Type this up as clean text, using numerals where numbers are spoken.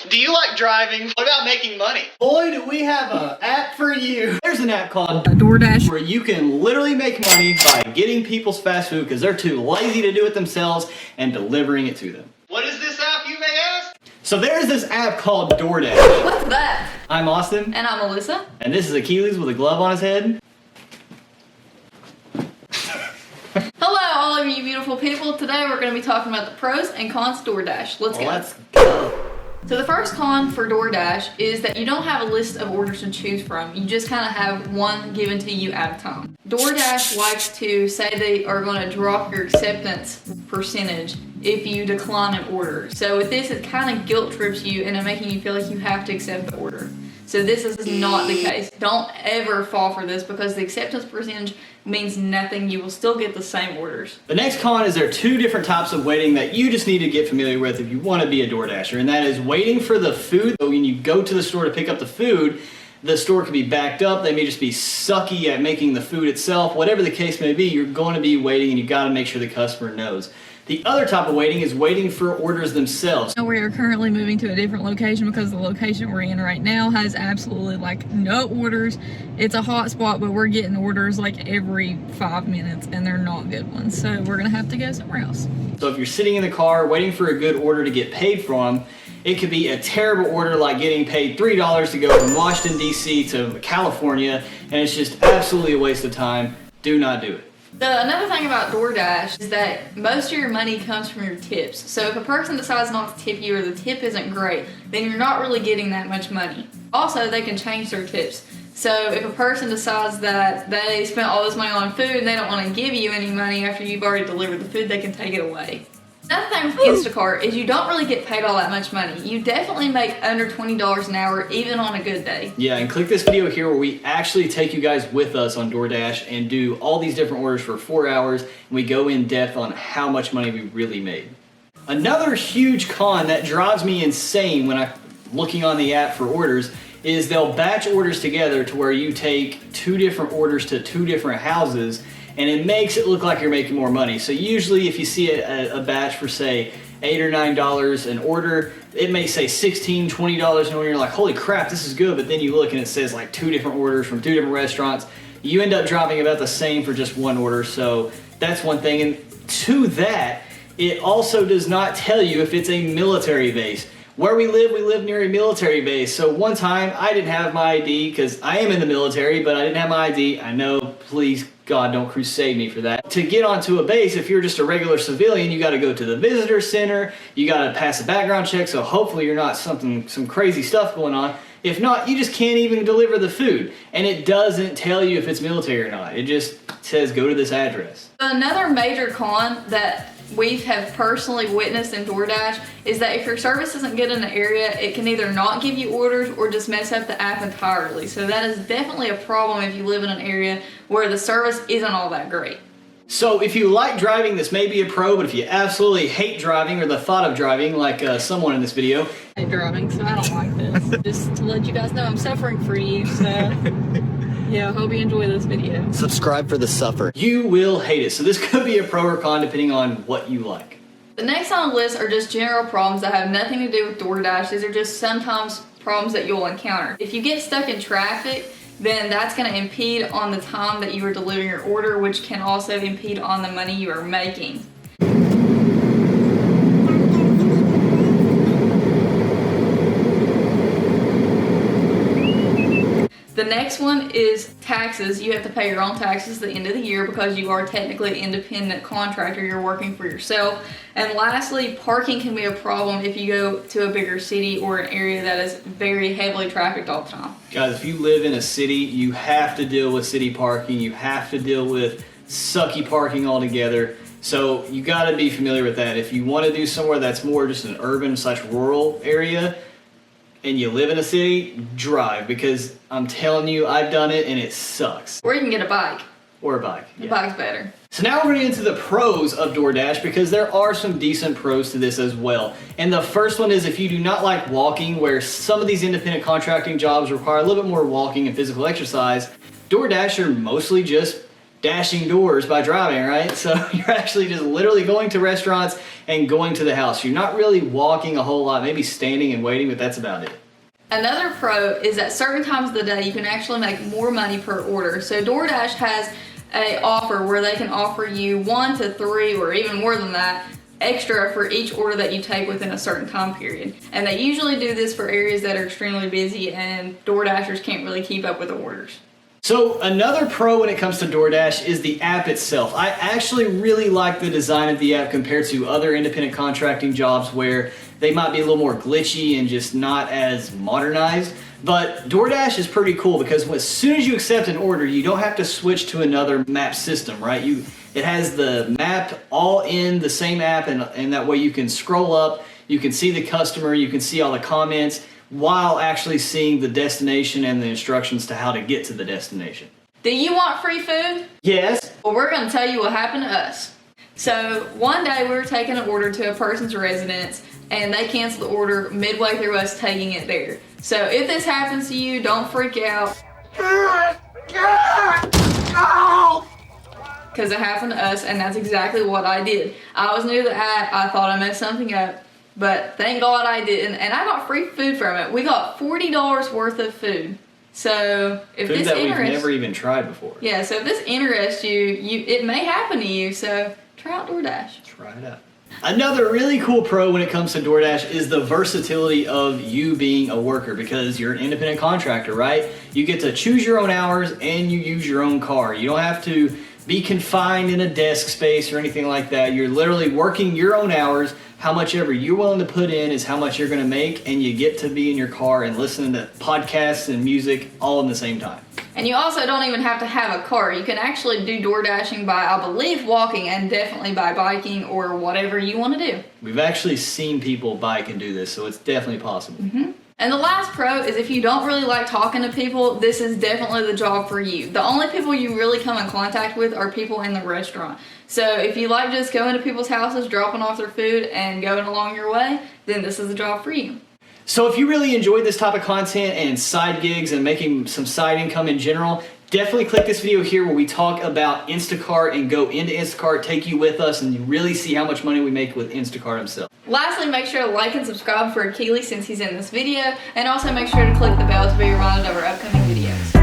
Do you like driving? What about making money? Boy, do we have an app for you. There's an app called DoorDash where you can literally make money by getting people's fast food because they're too lazy to do it themselves and delivering it to them. What is this app, you may ask? So there's this app called DoorDash. What's that? I'm Austin. And I'm Alyssa. And this is Achilles with a glove on his head. Hello, all of you beautiful people. Today we're going to be talking about the pros and cons of DoorDash. Let's go. Let's go. So the first con for DoorDash is that you don't have a list of orders to choose from. You just kind of have one given to you at a time. DoorDash likes to say they are going to drop your acceptance percentage if you decline an order. So with this, it kind of guilt trips you into making you feel like you have to accept the order. So this is not the case. Don't ever fall for this because the acceptance percentage means nothing. You will still get the same orders. The next con is there are two different types of waiting that you just need to get familiar with if you want to be a DoorDasher, and that is waiting for the food. So when you go to the store to pick up the food, the store could be backed up. They may just be sucky at making the food itself. Whatever the case may be, you're going to be waiting and you got to make sure the customer knows. The other type of waiting is waiting for orders themselves. We are currently moving to a different location because the location we're in right now has absolutely like no orders. It's a hot spot, but we're getting orders like every 5 minutes and they're not good ones. So we're gonna have to go somewhere else. So if you're sitting in the car waiting for a good order to get paid from, it could be a terrible order like getting paid $3 to go from Washington, D.C. to California, and it's just absolutely a waste of time. Do not do it. Another thing about DoorDash is that most of your money comes from your tips. So if a person decides not to tip you or the tip isn't great, then you're not really getting that much money. Also, they can change their tips. So if a person decides that they spent all this money on food and they don't want to give you any money after you've already delivered the food, they can take it away. Another thing with Instacart is you don't really get paid all that much money. You definitely make under $20 an hour, even on a good day. Yeah, and click this video here where we actually take you guys with us on DoorDash and do all these different orders for 4 hours, and we go in depth on how much money we really made. Another huge con that drives me insane when I'm looking on the app for orders is they'll batch orders together to where you take 2 different orders to 2 different houses, and it makes it look like you're making more money. So usually if you see a batch for say $8 or $9 an order, it may say $16, $20 an order. You're like, holy crap, this is good. But then you look and it says like 2 different orders from 2 different restaurants. You end up dropping about the same for just one order. So that's one thing. And to that, it also does not tell you if it's a military base. Where we live near a military base. So one time I didn't have my ID because I am in the military, but I didn't have my ID. I know, please God, don't crusade me for that. To get onto a base, if you're just a regular civilian, you got to go to the visitor center. You got to pass a background check. So hopefully you're not some crazy stuff going on. If not, you just can't even deliver the food. And it doesn't tell you if it's military or not. It just says go to this address. Another major con that we have personally witnessed in DoorDash is that if your service isn't good in the area, it can either not give you orders or just mess up the app entirely. So that is definitely a problem if you live in an area where the service isn't all that great. So if you like driving, this may be a pro, but if you absolutely hate driving or the thought of driving, like someone in this video. I hate driving, so I don't like this. Just to let you guys know, I'm suffering for you, so yeah, I hope you enjoy this video. Subscribe for the suffer. You will hate it. So this could be a pro or con depending on what you like. The next on the list are just general problems that have nothing to do with DoorDash. These are just sometimes problems that you'll encounter. If you get stuck in traffic, then that's going to impede on the time that you are delivering your order, which can also impede on the money you are making. The next one is taxes. You have to pay your own taxes at the end of the year because you are technically an independent contractor. You're working for yourself. And lastly, parking can be a problem if you go to a bigger city or an area that is very heavily trafficked all the time. Guys, if you live in a city, you have to deal with city parking. You have to deal with sucky parking altogether. So you got to be familiar with that. If you want to do somewhere that's more just an urban/rural area, and you live in a city, drive, because I'm telling you, I've done it and it sucks. Or you can get a bike. Or a bike. The bike's better. So now we're getting into the pros of DoorDash because there are some decent pros to this as well. And the first one is if you do not like walking, where some of these independent contracting jobs require a little bit more walking and physical exercise, DoorDash are mostly just dashing doors by driving, right? So you're actually just literally going to restaurants and going to the house. You're not really walking a whole lot, maybe standing and waiting, but that's about it. Another pro is that certain times of the day you can actually make more money per order. So DoorDash has an offer where they can offer you 1 to 3 or even more than that extra for each order that you take within a certain time period. And they usually do this for areas that are extremely busy and DoorDashers can't really keep up with the orders. So another pro when it comes to DoorDash is the app itself. I actually really like the design of the app compared to other independent contracting jobs where they might be a little more glitchy and just not as modernized. But DoorDash is pretty cool because as soon as you accept an order, you don't have to switch to another map system, right? It has the map all in the same app, and that way you can scroll up, you can see the customer, you can see all the comments, while actually seeing the destination and the instructions to how to get to the destination. Do you want free food? Yes. Well, we're going to tell you what happened to us. So one day we were taking an order to a person's residence and they canceled the order midway through us taking it there. So if this happens to you, don't freak out. Because it happened to us, and that's exactly what I did. I was new to the app, I thought I messed something up, but thank God I didn't, and I got free food from it. We got $40 worth of food. So if food this that we've interests, never even tried before. yeah, so if this interests you, it may happen to you, so try out DoorDash. Try it out. Another really cool pro when it comes to DoorDash is the versatility of you being a worker, because you're an independent contractor, right? You get to choose your own hours and you use your own car. You don't have to be confined in a desk space or anything like that. You're literally working your own hours. How much ever you're willing to put in is how much you're going to make, and you get to be in your car and listening to podcasts and music all in the same time. And you also don't even have to have a car. You can actually do door dashing by, I believe, walking, and definitely by biking or whatever you want to do. We've actually seen people bike and do this, so it's definitely possible. Mm-hmm. And the last pro is if you don't really like talking to people, this is definitely the job for you. The only people you really come in contact with are people in the restaurant. So if you like just going to people's houses, dropping off their food, and going along your way, then this is the job for you. So if you really enjoyed this type of content and side gigs and making some side income in general, definitely click this video here where we talk about Instacart and go into Instacart, take you with us, and you really see how much money we make with Instacart himself. Lastly, make sure to like and subscribe for Keely since he's in this video, and also make sure to click the bell to be reminded of our upcoming videos.